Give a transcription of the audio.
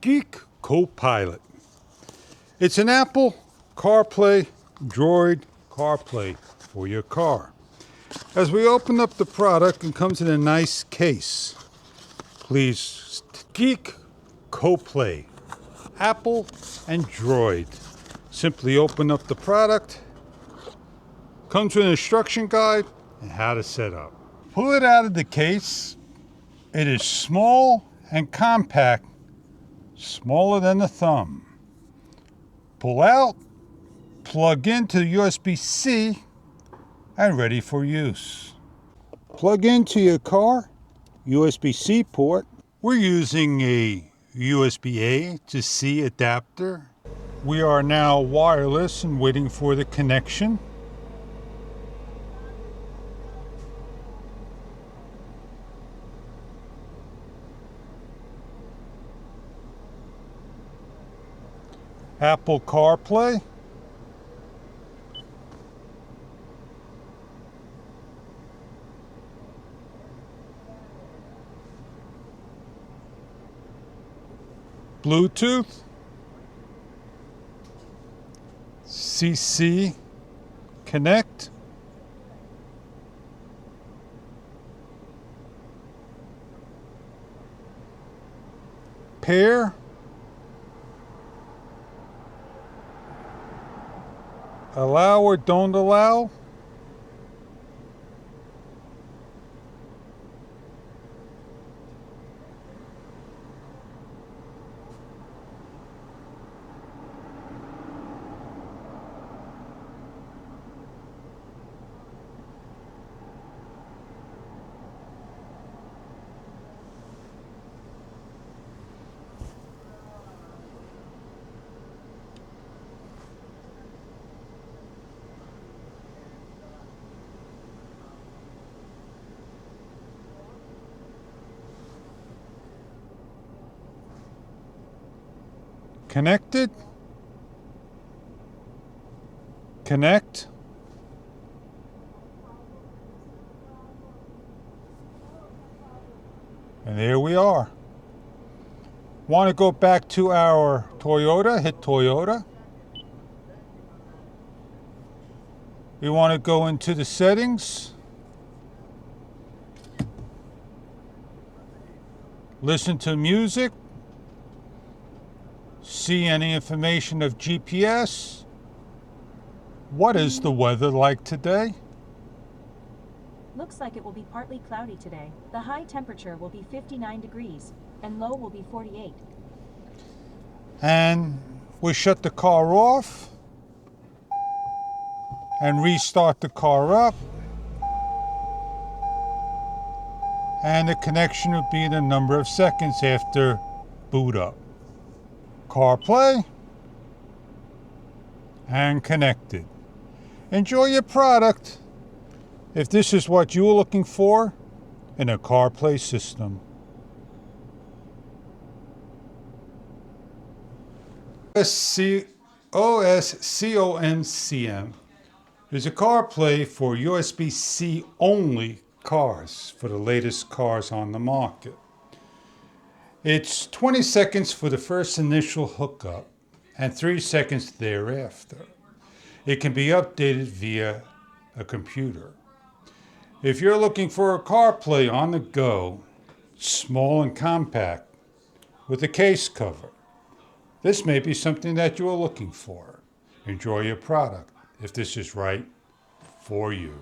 Geek Co-Pilot. It's an Apple CarPlay Droid CarPlay for your car. As we open up the product, it comes in a nice case. Please, Geek Co-Play, Apple and Droid. Simply open up the product. Comes with an instruction guide and how to set up. Pull it out of the case. It is small and compact, smaller than a thumb. Pull out, plug into USB-C, and ready for use. Plug into your car, USB-C port. We're using a USB-A to C adapter. We are now wireless and waiting for the connection. Apple CarPlay. Bluetooth. CC Connect. Pair. Allow or don't allow. Connected. Connect. And there we are. Want to go back to our Toyota, hit Toyota. We want to go into the settings. Listen to music. See any information of GPS. What is the weather like today? Looks like it will be partly cloudy today. The high temperature will be 59 degrees and low will be 48. And we shut the car off and restart the car up. And the connection will be in a number of seconds after boot up. CarPlay and connected. Enjoy your product if this is what you're looking for in a CarPlay system. OSCOMCM is a CarPlay for USB-C only cars, for the latest cars on the market. It's 20 seconds for the first initial hookup and 3 seconds thereafter. It can be updated via a computer. If you're looking for a CarPlay on the go, small and compact, with a case cover, this may be something that you're looking for. Enjoy your product if this is right for you.